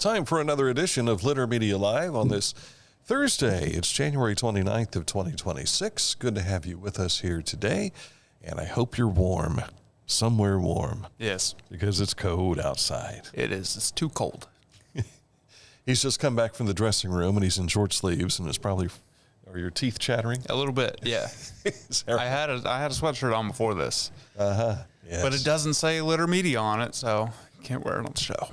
Time for another edition of Litter Media Live on this Thursday. It's January 29th of 2026. Good to have you with us here today, and I hope you're warm, somewhere warm. Yes. Because it's cold outside. It is. It's too cold. He's just come back from the dressing room, and he's in short sleeves, and it's probably, are your teeth chattering? A little bit, yeah. Right? I had a sweatshirt on before this. Yes. But it doesn't say Litter Media on it, so can't wear it on the show.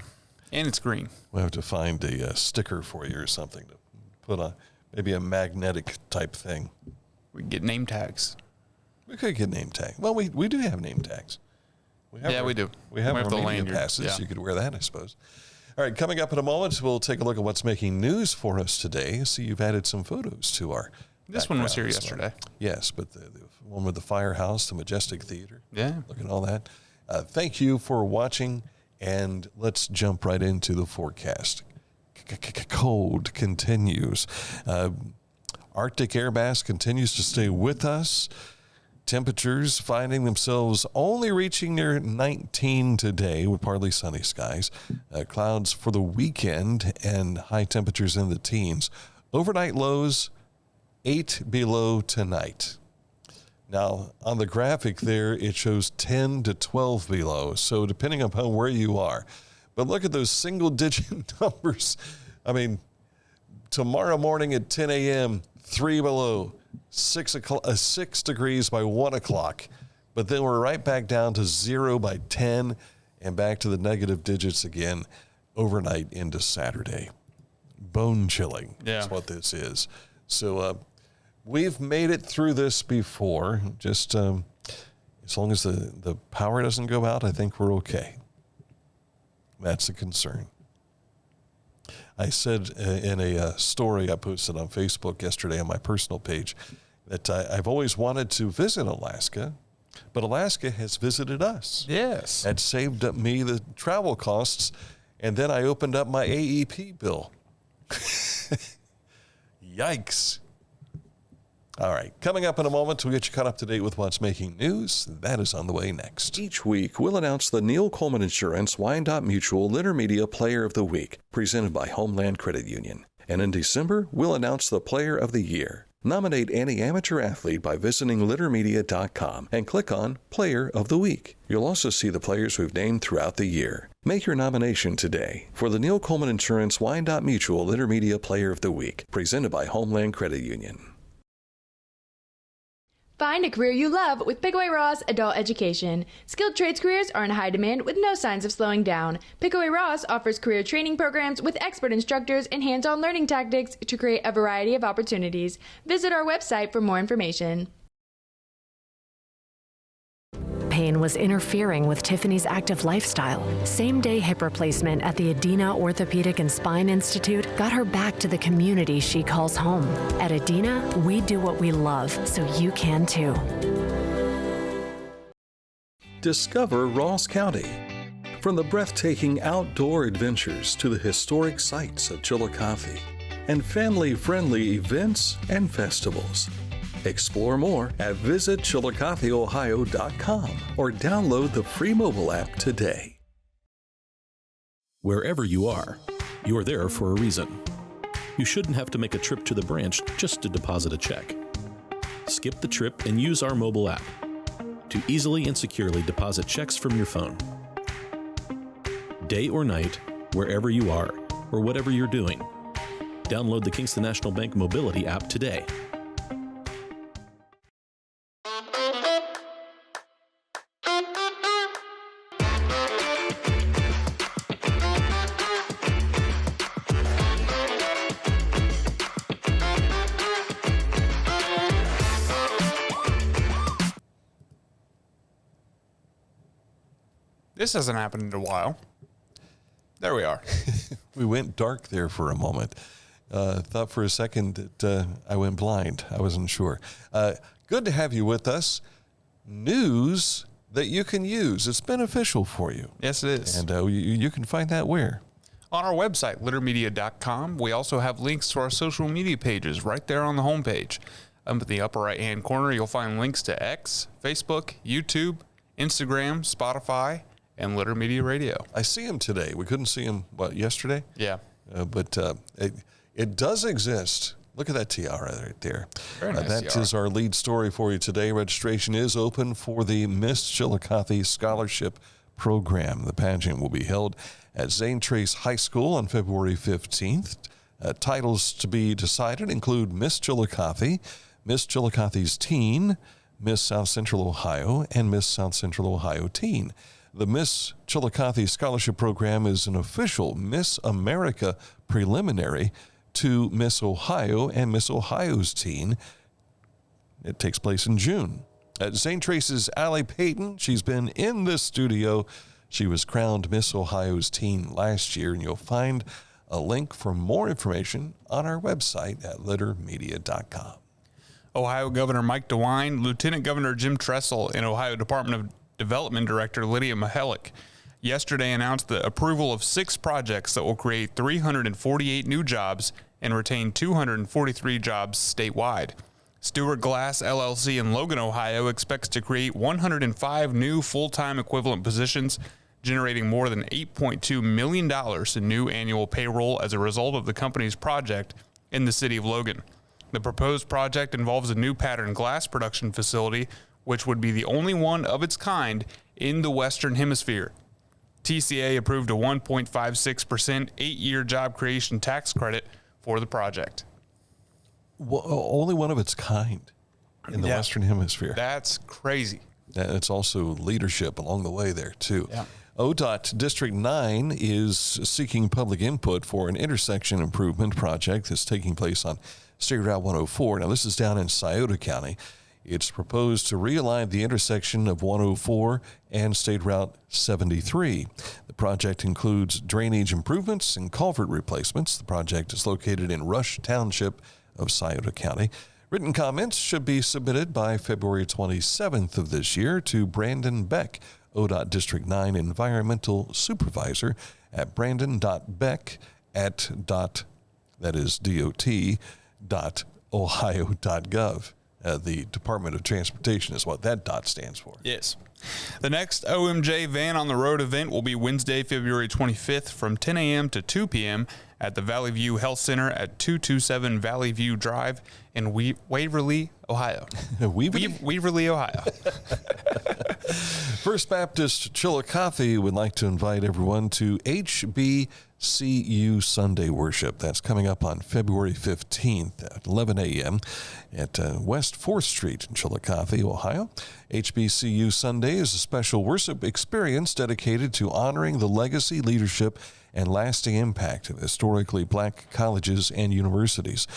And it's green. We'll have to find a sticker for you or something to put on, maybe a magnetic type thing. We can get name tags. We could get name tags. Well, we do have name tags. We do. We have our the media lanyard. passes. Yeah. You could wear that, I suppose. All right, coming up in a moment, we'll take a look at what's making news for us today. See, you've added some photos to our This one was here background. yesterday. Yes, but the one with the firehouse, the Majestic Theater. Yeah. Look at all that. Thank you for watching, and let's jump right into the forecast. Cold continues. Arctic air mass continues to stay with us. Temperatures finding themselves only reaching near 19 today with partly sunny skies. Clouds for the weekend and high temperatures in the teens. Overnight lows 8 below tonight. Now, on the graphic there, it shows 10 to 12 below, so depending upon where you are. But look at those single-digit numbers. I mean, tomorrow morning at 10 a.m., 3 below, 6 degrees by 1 o'clock. But then we're right back down to 0 by 10 and back to the negative digits again overnight into Saturday. Bone chilling is what this is. So we've made it through this before. Just as long as the power doesn't go out, I think we're okay. That's a concern. I said in a story I posted on Facebook yesterday on my personal page that I've always wanted to visit Alaska, but Alaska has visited us. Yes. It saved up me the travel costs, and then I opened up my AEP bill. Yikes. All right, coming up in a moment, we'll get you caught up to date with what's making news. That is on the way next. Each week, we'll announce the Neil Coleman Insurance Wyandotte Mutual Litter Media Player of the Week, presented by Homeland Credit Union. And in December, we'll announce the Player of the Year. Nominate any amateur athlete by visiting littermedia.com and click on Player of the Week. You'll also see the players we've named throughout the year. Make your nomination today for the Neil Coleman Insurance Wyandotte Mutual Litter Media Player of the Week, presented by Homeland Credit Union. Find a career you love with Pickaway Ross Adult Education. Skilled trades careers are in high demand with no signs of slowing down. Pickaway Ross offers career training programs with expert instructors and hands-on learning tactics to create a variety of opportunities. Visit our website for more information. Pain was interfering with Tiffany's active lifestyle. Same-day hip replacement at the Adina Orthopedic and Spine Institute got her back to the community she calls home. At Adina, we do what we love, so you can too. Discover Ross County. From the breathtaking outdoor adventures to the historic sights of Chillicothe and family-friendly events and festivals. Explore more at visitchillicotheohio.com or download the free mobile app today. Wherever you are, you're there for a reason. You shouldn't have to make a trip to the branch just to deposit a check. Skip the trip and use our mobile app to easily and securely deposit checks from your phone. Day or night, wherever you are, or whatever you're doing, download the Kingston National Bank Mobility app today. This hasn't happened in a while. There we are. We went dark there for a moment. Thought for a second that I went blind. I wasn't sure. Good to have you with us. News that you can use. It's beneficial for you. Yes, it is. And you can find that where? On our website, littermedia.com. We also have links to our social media pages right there on the homepage. Up in the upper right-hand corner, you'll find links to X, Facebook, YouTube, Instagram, Spotify, and Litter Media Radio. I see him today. We couldn't see him, yesterday? Yeah. But it does exist. Look at that tiara right there. Very nice That tiara. is our lead story for you today. Registration is open for the Miss Chillicothe Scholarship Program. The pageant will be held at Zane Trace High School on February 15th. Titles to be decided include Miss Chillicothe, Miss Chillicothe's Teen, Miss South Central Ohio, and Miss South Central Ohio Teen. The Miss Chillicothe Scholarship Program is an official Miss America preliminary to Miss Ohio and Miss Ohio's Teen. It takes place in June. At St. Trace's Allie Payton, she's been in this studio. She was crowned Miss Ohio's Teen last year, and you'll find a link for more information on our website at littermedia.com. Ohio Governor Mike DeWine, Lieutenant Governor Jim Tressel, and Ohio Department of Development Director Lydia Mihalik yesterday announced the approval of 6 projects that will create 348 new jobs and retain 243 jobs statewide. Stewart Glass LLC in Logan, Ohio expects to create 105 new full-time equivalent positions, generating more than $8.2 million in new annual payroll as a result of the company's project in the city of Logan. The proposed project involves a new pattern glass production facility, which would be the only one of its kind in the Western Hemisphere. TCA approved a 1.56% 8-year job creation tax credit for the project. Well, only one of its kind in the Western Hemisphere. That's crazy. It's also leadership along the way there, too. Yeah. ODOT District 9 is seeking public input for an intersection improvement project that's taking place on State Route 104. Now, this is down in Scioto County. It's proposed to realign the intersection of 104 and State Route 73. The project includes drainage improvements and culvert replacements. The project is located in Rush Township of Scioto County. Written comments should be submitted by February 27th of this year to Brandon Beck, ODOT District 9 Environmental Supervisor at brandon.beck@dot.ohio.gov. The Department of Transportation is what that dot stands for. Yes. The next OMJ Van On-the-Road event will be Wednesday, February 25th from 10 a.m. to 2 p.m. at the Valley View Health Center at 227 Valley View Drive in Waverly, Ohio. Waverly, Ohio. First Baptist Chillicothe would like to invite everyone to HBCU Sunday Worship. That's coming up on February 15th at 11 a.m. at West 4th Street in Chillicothe, Ohio. HBCU Sunday is a special worship experience dedicated to honoring the legacy, leadership, and lasting impact of historically black colleges and universities.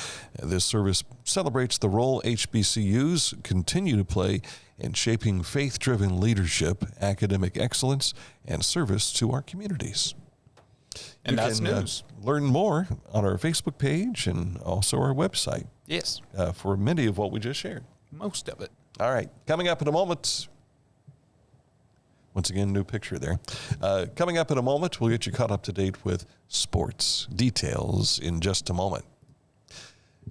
This service celebrates the role HBCUs continue to play in shaping faith-driven leadership, academic excellence, and service to our communities. And you that's can, news. Learn more on our Facebook page and also our website. Yes. For many of what we just shared. Most of it. All right. Coming up in a moment. Once again, new picture there. Coming up in a moment, we'll get you caught up to date with sports details in just a moment.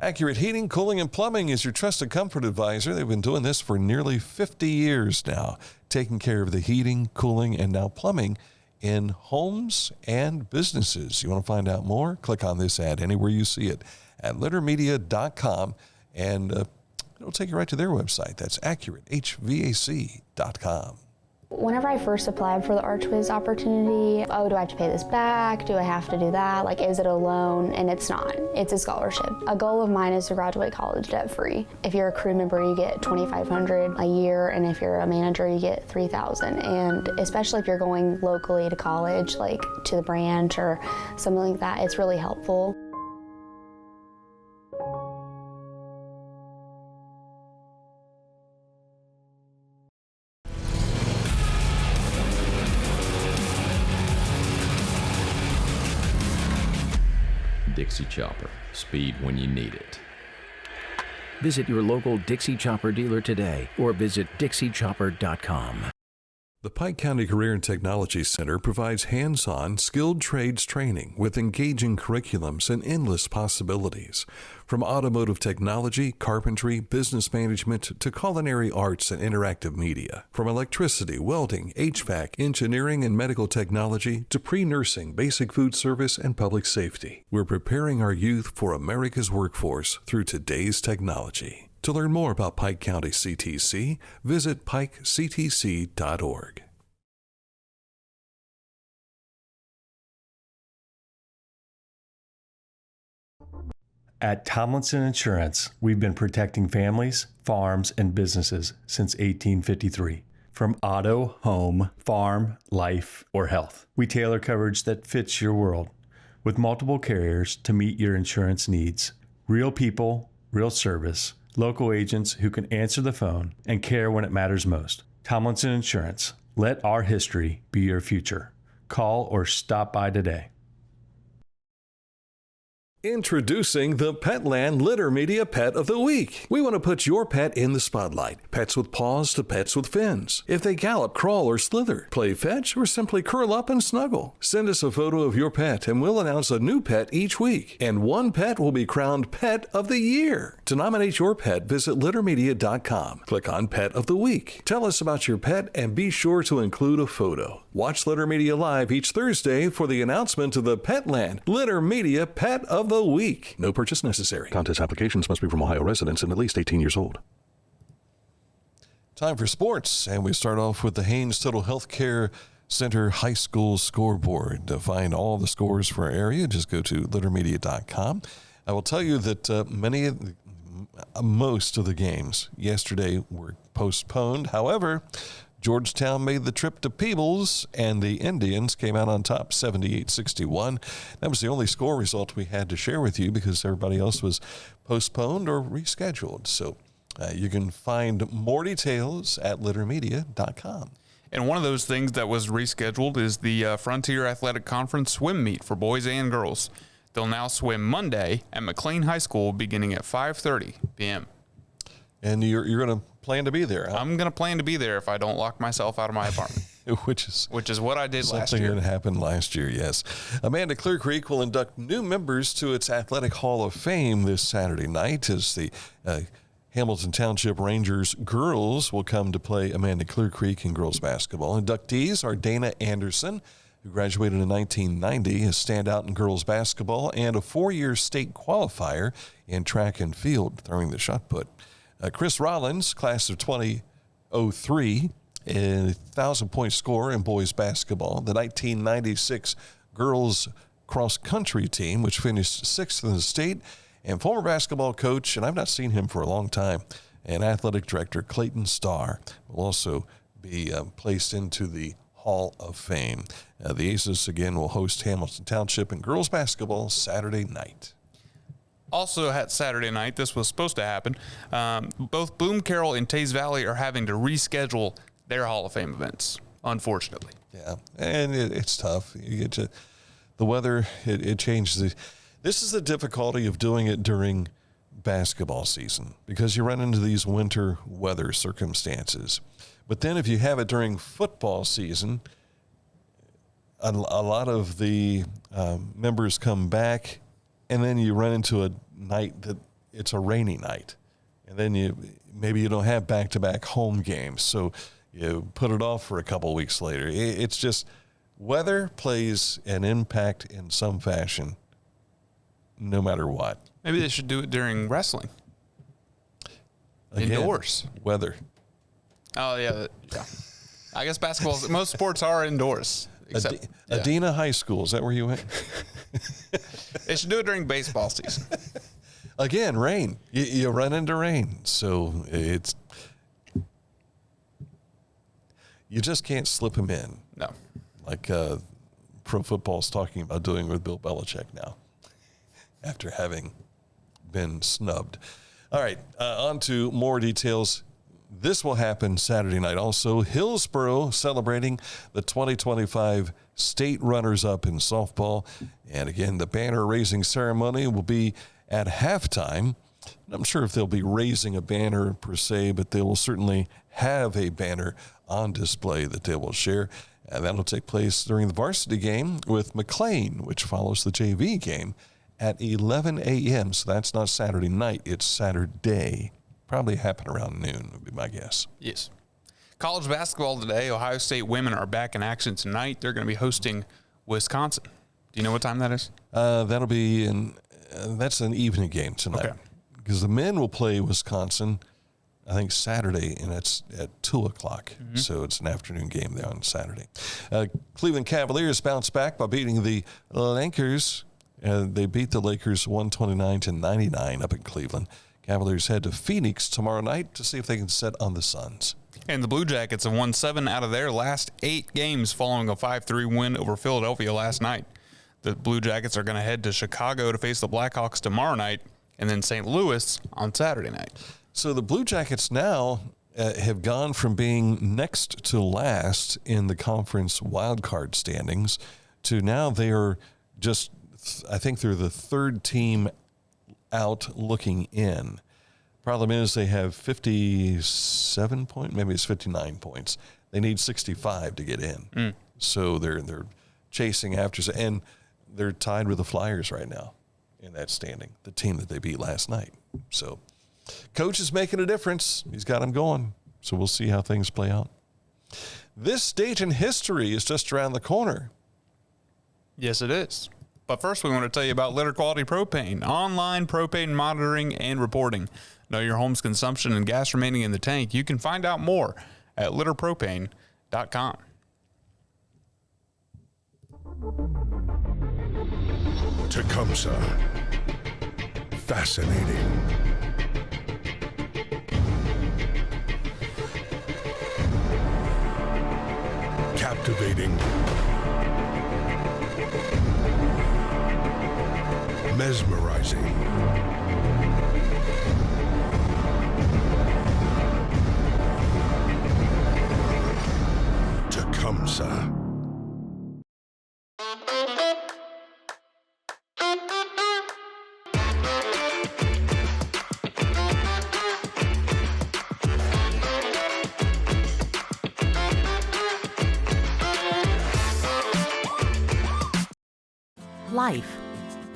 Accurate Heating, Cooling, and Plumbing is your trusted comfort advisor. They've been doing this for nearly 50 years now, taking care of the heating, cooling, and now plumbing in homes and businesses. You want to find out more? Click on this ad anywhere you see it at littermedia.com, and it'll take you right to their website. That's accuratehvac.com. Whenever I first applied for the Archways opportunity, oh, do I have to pay this back? Do I have to do that? Like, is it a loan? And it's not. It's a scholarship. A goal of mine is to graduate college debt-free. If you're a crew member, you get $2,500 a year, and if you're a manager, you get $3,000. And especially if you're going locally to college, like to the branch or something like that, it's really helpful. Dixie Chopper. Speed when you need it. Visit your local Dixie Chopper dealer today or visit DixieChopper.com. The Pike County Career and Technology Center provides hands-on, skilled trades training with engaging curriculums and endless possibilities. From automotive technology, carpentry, business management, to culinary arts and interactive media. From electricity, welding, HVAC, engineering, and medical technology to pre-nursing, basic food service, and public safety. We're preparing our youth for America's workforce through today's technology. To learn more about Pike County CTC, visit pikectc.org. At Tomlinson Insurance, we've been protecting families, farms, and businesses since 1853. From auto, home, farm, life, or health, we tailor coverage that fits your world. With multiple carriers to meet your insurance needs. Real people, real service. Local agents who can answer the phone and care when it matters most. Tomlinson Insurance. Let our history be your future. Call or stop by today. Introducing the Petland Litter Media Pet of the Week. We want to put your pet in the spotlight. Pets with paws to pets with fins. If they gallop, crawl, or slither, play fetch, or simply curl up and snuggle. Send us a photo of your pet and we'll announce a new pet each week. And one pet will be crowned Pet of the Year. To nominate your pet, visit littermedia.com. Click on Pet of the Week. Tell us about your pet and be sure to include a photo. Watch Litter Media Live each Thursday for the announcement of the Petland Litter Media Pet of the Week. No purchase necessary. Contest applications must be from Ohio residents and at least 18 years old. Time for sports, and we start off with the Haynes Total Healthcare Center High School scoreboard. To find all the scores for our area, just go to littermedia.com. I will tell you that most of the games yesterday were postponed. However, Georgetown made the trip to Peebles, and the Indians came out on top 78-61. That was the only score result we had to share with you because everybody else was postponed or rescheduled. So you can find more details at littermedia.com. And one of those things that was rescheduled is the Frontier Athletic Conference swim meet for boys and girls. They'll now swim Monday at McLean High School beginning at 5:30 p.m. And you're going to plan to be there, huh? I'm going to plan to be there if I don't lock myself out of my apartment. Which is what I did last year. Something that happened last year, yes. Amanda Clear Creek will induct new members to its Athletic Hall of Fame this Saturday night as the Hamilton Township Rangers girls will come to play Amanda Clear Creek in girls basketball. Inductees are Dana Anderson, who graduated in 1990 as standout in girls basketball and a 4-year state qualifier in track and field, throwing the shot put. Chris Rollins, class of 2003, a 1,000-point scorer in boys basketball. The 1996 girls cross-country team, which finished 6th in the state, and former basketball coach, and I've not seen him for a long time, and athletic director Clayton Starr will also be placed into the Hall of Fame. The Aces, again, will host Hamilton Township in girls basketball Saturday night. Also at Saturday night, this was supposed to happen, both Bloom Carroll and Taze Valley are having to reschedule their Hall of Fame events, unfortunately. Yeah, and it's tough. You get to the weather, it changes. This is the difficulty of doing it during basketball season because you run into these winter weather circumstances. But then if you have it during football season, a lot of the members come back, and then you run into a night that it's a rainy night. And then maybe you don't have back-to-back home games, so you put it off for a couple of weeks later. It's just weather plays an impact in some fashion no matter what. Maybe they should do it during wrestling. Again, indoors. Weather. Oh, yeah. I guess basketball, most sports are indoors. Except, Adena High School, is that where you went? They should do it during baseball season. Again, rain. You run into rain. So you just can't slip them in. No. Like pro football's talking about doing with Bill Belichick now after having been snubbed. All right, on to more details. This will happen Saturday night. Also, Hillsboro celebrating the 2025 state runners-up in softball. And again, the banner-raising ceremony will be at halftime. I'm not sure if they'll be raising a banner per se, but they will certainly have a banner on display that they will share. And that'll take place during the varsity game with McLean, which follows the JV game at 11 a.m. So that's not Saturday night, it's Saturday. Probably happen around noon would be my guess. Yes. College basketball today. Ohio State women are back in action tonight. They're going to be hosting Wisconsin. Do you know what time that is? That'll be that's an evening game tonight. Okay. Because the men will play Wisconsin, I think, Saturday, and it's at 2 o'clock. Mm-hmm. So it's an afternoon game there on Saturday. Cleveland Cavaliers bounced back by beating the Lakers. They beat the Lakers 129-99 up in Cleveland. Cavaliers head to Phoenix tomorrow night to see if they can set on the Suns. And the Blue Jackets have won 7 out of their last 8 games following a 5-3 win over Philadelphia last night. The Blue Jackets are going to head to Chicago to face the Blackhawks tomorrow night, and then St. Louis on Saturday night. So the Blue Jackets now have gone from being next to last in the conference wildcard standings to now they are just, I think they're the third team out looking in. Problem is they have 57 points, maybe it's 59 points. They need 65 to get in. So they're chasing after, and they're tied with the Flyers right now in that standing, the team that they beat last night. So coach is making a difference. He's got them going. So we'll see how things play out. This date in history is just around the corner. Yes, it is. But first, we want to tell you about Litter Quality Propane, online propane monitoring and reporting. Know your home's consumption and gas remaining in the tank. You can find out more at litterpropane.com. Tecumseh. Fascinating. Captivating. Mesmerizing. Tecumseh. Life.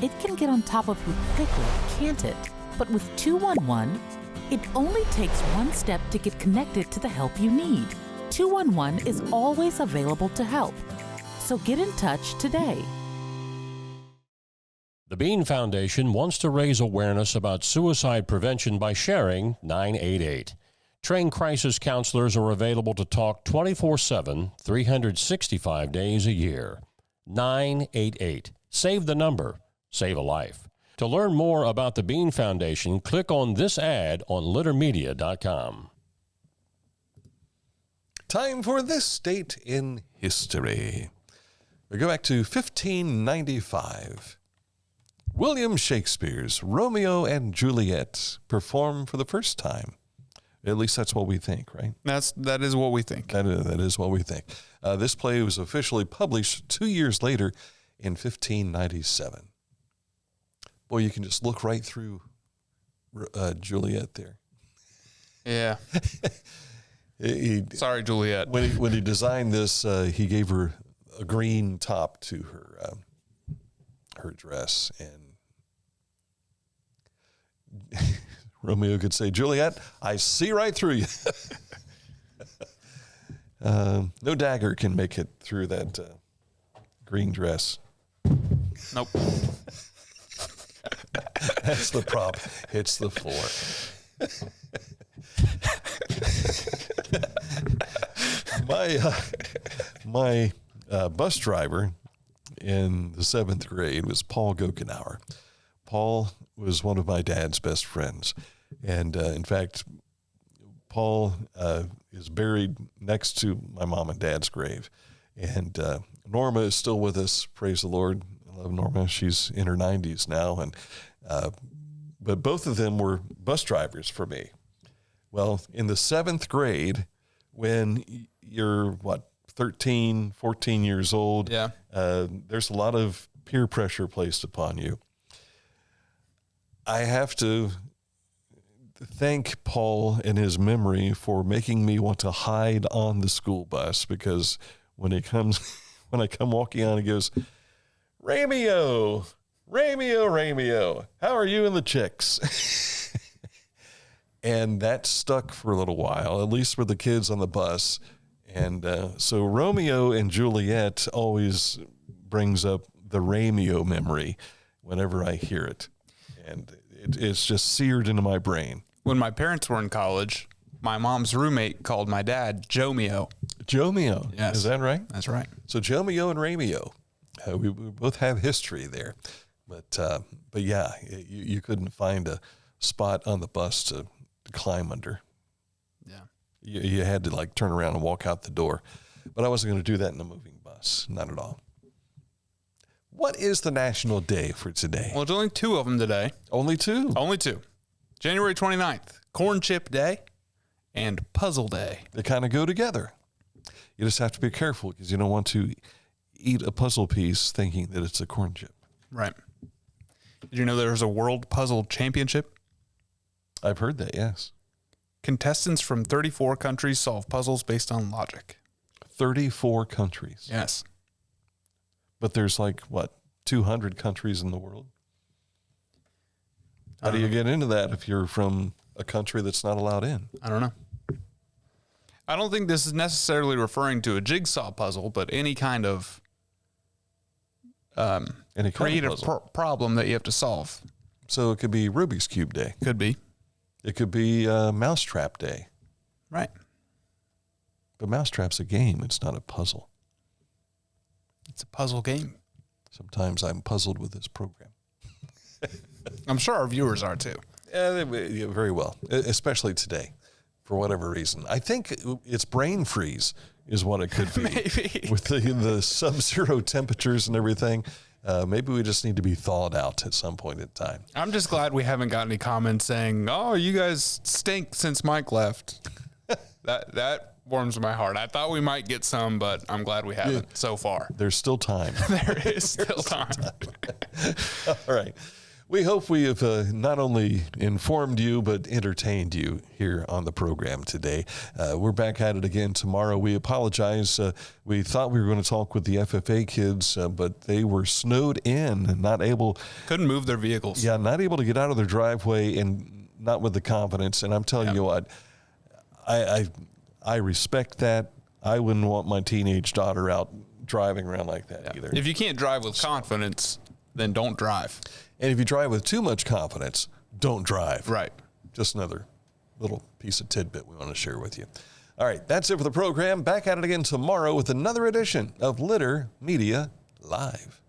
It can get on top of you quickly, can't it? But with 211, it only takes one step to get connected to the help you need. 211 is always available to help. So get in touch today. The Bean Foundation wants to raise awareness about suicide prevention by sharing 988. Trained crisis counselors are available to talk 24/7, 365 days a year. 988. Save the number. Save a life. To learn more about the Bean Foundation, click on this ad on littermedia.com. Time for this date in history. We go back to 1595. William Shakespeare's Romeo and Juliet perform for the first time. At least that's what we think, right? That is what we think. That is what we think. This play was officially published 2 years later in 1597. Boy, you can just look right through Juliet there. Yeah. Sorry, Juliet. When he designed this, he gave her a green top to her dress, and Romeo could say, "Juliet, I see right through you." No dagger can make it through that green dress. Nope. That's the prop. Hits the floor. My bus driver in the 7th grade was Paul Gokenauer. Paul was one of my dad's best friends. And in fact, Paul is buried next to my mom and dad's grave. And Norma is still with us. Praise the Lord. I love Norma. She's in her 90s now. And but both of them were bus drivers for me. Well, in the 7th grade, when you're, 13, 14 years old, yeah. There's a lot of peer pressure placed upon you. I have to thank Paul in his memory for making me want to hide on the school bus, because when I come walking on, he goes, Ramio, how are you and the chicks? And that stuck for a little while, at least for the kids on the bus. And so Romeo and Juliet always brings up the Ramio memory whenever I hear it. And it's just seared into my brain. When my parents were in college, my mom's roommate called my dad Jomeo. Jomeo. Yes. Is that right? That's right. So Jomeo and Ramio, we both have history there. But yeah, you couldn't find a spot on the bus to climb under. Yeah. You had to like turn around and walk out the door. But I wasn't going to do that in a moving bus. Not at all. What is the national day for today? Well, there's only 2 of them today. Only 2? Only 2. January 29th, Corn Chip Day and Puzzle Day. They kind of go together. You just have to be careful because you don't want to eat a puzzle piece thinking that it's a corn chip. Right. Did you know there's a World Puzzle Championship? I've heard that, yes. Contestants from 34 countries solve puzzles based on logic. 34 countries? Yes. But there's 200 countries in the world? How do you get into that if you're from a country that's not allowed in? I don't know. I don't think this is necessarily referring to a jigsaw puzzle, but any kind of creative problem that you have to solve. So it could be Rubik's Cube Day. Could be. It could be Mousetrap Day. Right. But Mousetrap's a game. It's not a puzzle. It's a puzzle game. Sometimes I'm puzzled with this program. I'm sure our viewers are too. Yeah, very well, especially today, for whatever reason. I think it's brain freeze is what it could be. Maybe. With the sub-zero temperatures and everything. Maybe we just need to be thawed out at some point in time. I'm just glad we haven't got any comments saying, "Oh, you guys stink since Mike left." That warms my heart. I thought we might get some, but I'm glad we haven't so far. There's still time. There is still time. All right. We hope we have not only informed you, but entertained you here on the program today. We're back at it again tomorrow. We apologize. We thought we were going to talk with the FFA kids, but they were snowed in and not able. Couldn't move their vehicles. Yeah, not able to get out of their driveway and not with the confidence. And I'm telling you what, I respect that. I wouldn't want my teenage daughter out driving around like that either. If you can't drive with confidence, then don't drive. And if you drive with too much confidence, don't drive. Right. Just another little piece of tidbit we want to share with you. All right, that's it for the program. Back at it again tomorrow with another edition of Litter Media Live.